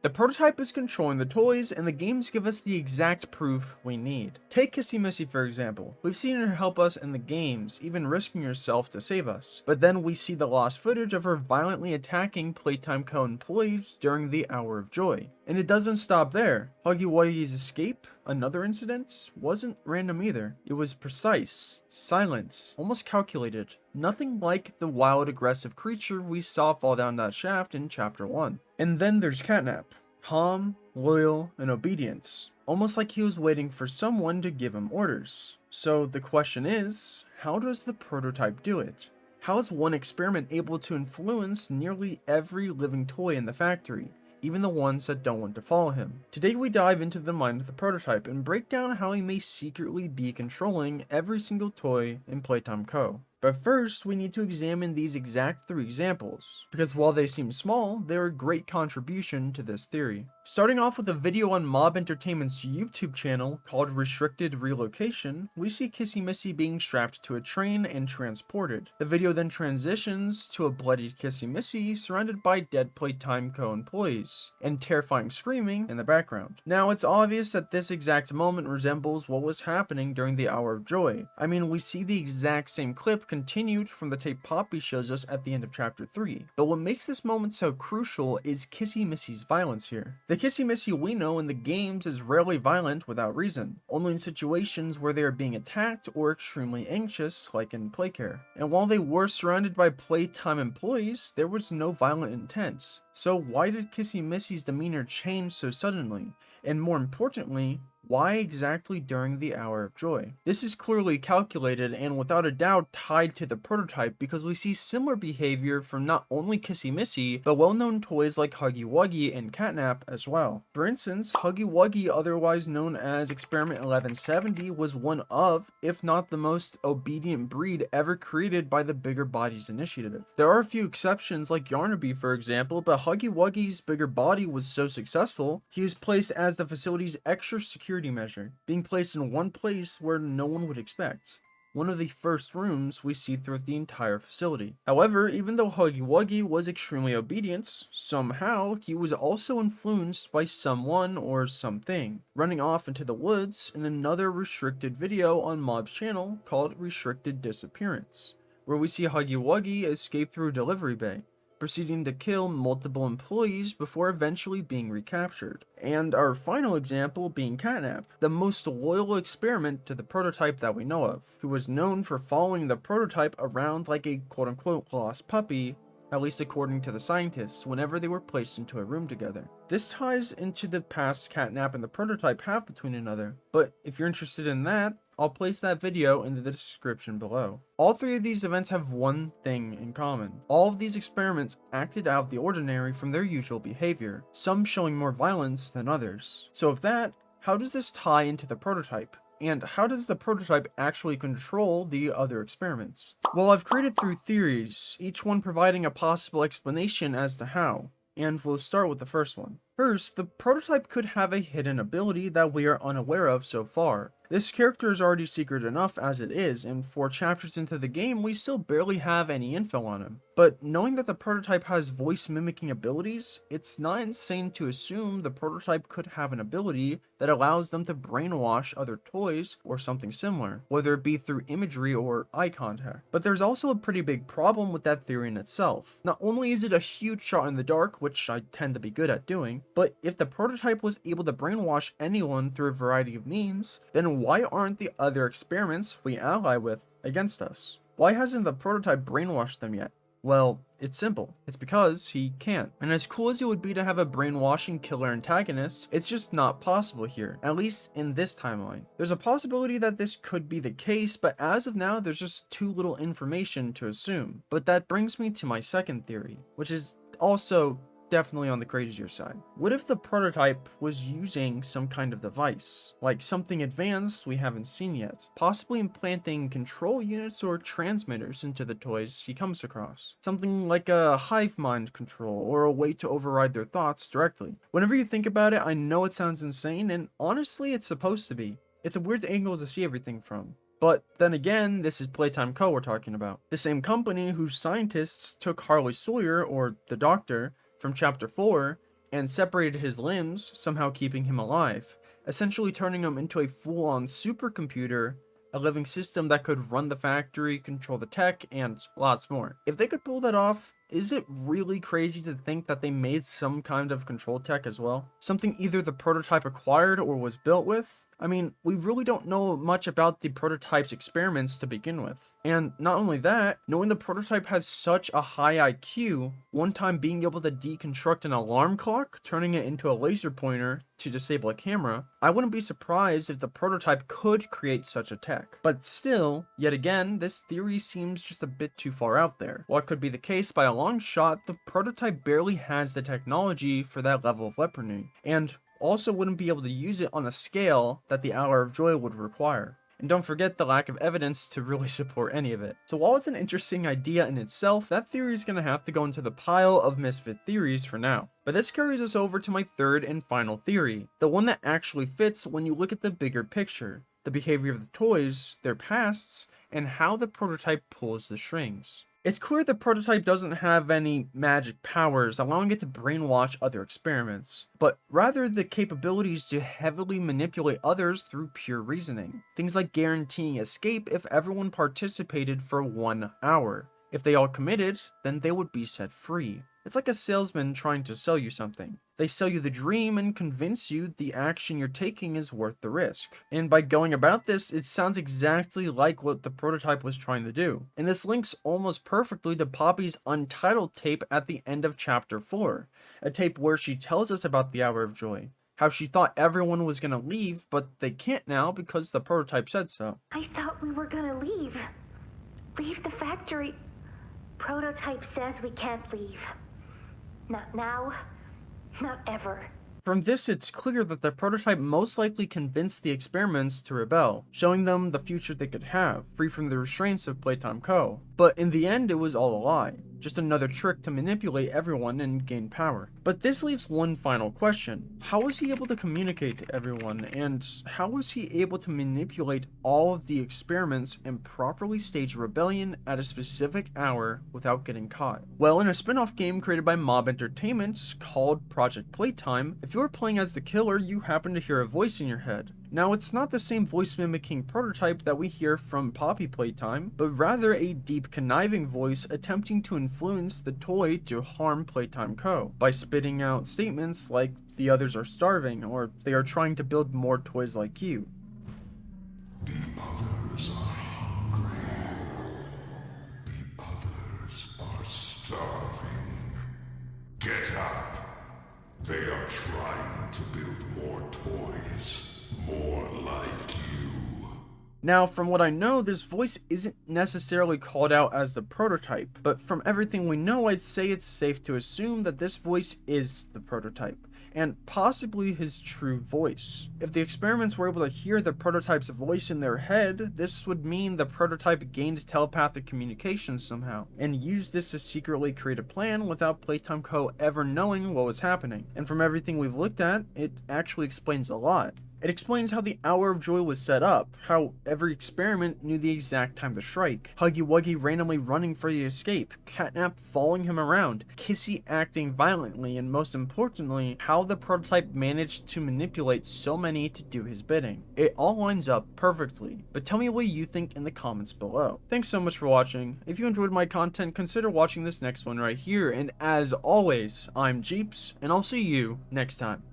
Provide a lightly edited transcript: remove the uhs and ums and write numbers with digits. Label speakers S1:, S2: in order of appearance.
S1: The prototype is controlling the toys, and the games give us the exact proof we need. Take Kissy Missy for example. We've seen her help us in the games, even risking herself to save us. But then we see the lost footage of her violently attacking Playtime Co. employees during the Hour of Joy. And it doesn't stop there. Huggy Wuggy's escape, another incident, wasn't random either. It was precise, silent, almost calculated. Nothing like the wild, aggressive creature we saw fall down that shaft in Chapter 1. And then there's Catnap. Calm, loyal, and obedient. Almost like he was waiting for someone to give him orders. So the question is, how does the prototype do it? How is one experiment able to influence nearly every living toy in the factory, even the ones that don't want to follow him? Today we dive into the mind of the prototype and break down how he may secretly be controlling every single toy in Playtime Co. But first, we need to examine these exact 3 examples, because while they seem small, they're a great contribution to this theory. Starting off with a video on Mob Entertainment's YouTube channel called Restricted Relocation, we see Kissy Missy being strapped to a train and transported. The video then transitions to a bloodied Kissy Missy surrounded by dead Playtime Co. employees, and terrifying screaming in the background. Now, it's obvious that this exact moment resembles what was happening during the Hour of Joy. I mean, we see the exact same clip continued from the tape Poppy shows us at the end of Chapter 3. But what makes this moment so crucial is Kissy Missy's violence here. The Kissy Missy we know in the games is rarely violent without reason, only in situations where they are being attacked or extremely anxious, like in Playcare. And while they were surrounded by Playtime employees, there was no violent intent. So why did Kissy Missy's demeanor change so suddenly? And more importantly, why exactly during the Hour of Joy? This is clearly calculated and without a doubt tied to the prototype, because we see similar behavior from not only Kissy Missy, but well-known toys like Huggy Wuggy and Catnap as well. For instance, Huggy Wuggy, otherwise known as Experiment 1170, was one of, if not the most obedient breed ever created by the Bigger Bodies Initiative. There are a few exceptions like Yarnaby for example, but Huggy Wuggy's bigger body was so successful, he was placed as the facility's extra security measure, being placed in one place where no one would expect. One of the first rooms we see throughout the entire facility. However, even though Huggy Wuggy was extremely obedient, somehow he was also influenced by someone or something, running off into the woods in another restricted video on Mob's channel called Restricted Disappearance, where we see Huggy Wuggy escape through a delivery bay, proceeding to kill multiple employees before eventually being recaptured. And our final example being Catnap, the most loyal experiment to the prototype that we know of, who was known for following the prototype around like a quote-unquote lost puppy, at least according to the scientists, whenever they were placed into a room together. This ties into the past Catnap and the prototype have between another, but if you're interested in that, I'll place that video in the description below. All 3 of these events have one thing in common. All of these experiments acted out of the ordinary from their usual behavior, some showing more violence than others. So with that, how does this tie into the prototype? And how does the prototype actually control the other experiments? Well, I've created 3 theories, each one providing a possible explanation as to how, and we'll start with the first one. First, the prototype could have a hidden ability that we are unaware of so far. This character is already secret enough as it is, and 4 chapters into the game we still barely have any info on him. But knowing that the prototype has voice mimicking abilities, it's not insane to assume the prototype could have an ability that allows them to brainwash other toys or something similar, whether it be through imagery or eye contact. But there's also a pretty big problem with that theory in itself. Not only is it a huge shot in the dark, which I tend to be good at doing, but if the prototype was able to brainwash anyone through a variety of means, then why aren't the other experiments we ally with against us? Why hasn't the prototype brainwashed them yet? Well, it's simple. It's because he can't. And as cool as it would be to have a brainwashing killer antagonist, it's just not possible here, at least in this timeline. There's a possibility that this could be the case, but as of now, there's just too little information to assume. But that brings me to my second theory, which is also definitely on the crazier side. What if the prototype was using some kind of device, like something advanced we haven't seen yet, possibly implanting control units or transmitters into the toys he comes across? Something like a hive mind control or a way to override their thoughts directly. Whenever you think about it, I know it sounds insane, and honestly it's supposed to be. It's a weird angle to see everything from. But then again, this is Playtime Co. we're talking about. The same company whose scientists took Harley Sawyer, or the Doctor, from Chapter 4 and separated his limbs, somehow keeping him alive, essentially turning him into a full-on supercomputer, a living system that could run the factory, control the tech, and lots more. If they could pull that off, is it really crazy to think that they made some kind of control tech as well? Something either the prototype acquired or was built with? I mean, we really don't know much about the prototype's experiments to begin with. And not only that, knowing the prototype has such a high IQ, one time being able to deconstruct an alarm clock, turning it into a laser pointer to disable a camera, I wouldn't be surprised if the prototype could create such a tech. But still, yet again, this theory seems just a bit too far out there. While it could be the case by a long shot, the prototype barely has the technology for that level of weaponry, and also wouldn't be able to use it on a scale that the Hour of Joy would require. And don't forget the lack of evidence to really support any of it. So while it's an interesting idea in itself, that theory is going to have to go into the pile of misfit theories for now. But this carries us over to my third and final theory, the one that actually fits when you look at the bigger picture, the behavior of the toys, their pasts, and how the prototype pulls the strings. It's clear the prototype doesn't have any magic powers allowing it to brainwash other experiments, but rather the capabilities to heavily manipulate others through pure reasoning. Things like guaranteeing escape if everyone participated for 1 hour. If they all committed, then they would be set free. It's like a salesman trying to sell you something. They sell you the dream and convince you the action you're taking is worth the risk. And by going about this, it sounds exactly like what the prototype was trying to do. And this links almost perfectly to Poppy's untitled tape at the end of chapter 4, a tape where she tells us about the Hour of Joy. How she thought everyone was gonna leave, but they can't now because the prototype said so.
S2: I thought we were gonna leave. Leave the factory. Prototype says we can't leave. Not now, not ever.
S1: From this, it's clear that the prototype most likely convinced the experiments to rebel, showing them the future they could have, free from the restraints of Playtime Co. But in the end, it was all a lie, just another trick to manipulate everyone and gain power. But this leaves one final question. How was he able to communicate to everyone, and how was he able to manipulate all of the experiments and properly stage a rebellion at a specific hour without getting caught? Well, in a spin-off game created by Mob Entertainment called Project Playtime, if you're playing as the killer, you happen to hear a voice in your head. Now, it's not the same voice-mimicking prototype that we hear from Poppy Playtime, but rather a deep, conniving voice attempting to influence the toy to harm Playtime Co. by spitting out statements like, "The others are starving," or "They are trying to build more toys like you."
S3: The others are hungry. The others are starving. Get up. They are trying to build more toys, more like you.
S1: Now, from what I know, this voice isn't necessarily called out as the prototype, but from everything we know, I'd say it's safe to assume that this voice is the prototype, and possibly his true voice. If the experiments were able to hear the prototype's voice in their head, this would mean the prototype gained telepathic communication somehow, and used this to secretly create a plan without Playtime Co. ever knowing what was happening. And from everything we've looked at, it actually explains a lot. It explains how the Hour of Joy was set up, how every experiment knew the exact time to strike, Huggy Wuggy randomly running for the escape, Catnap following him around, Kissy acting violently, and most importantly, how the prototype managed to manipulate so many to do his bidding. It all lines up perfectly, but tell me what you think in the comments below. Thanks so much for watching. If you enjoyed my content, consider watching this next one right here, and as always, I'm Jeeps, and I'll see you next time.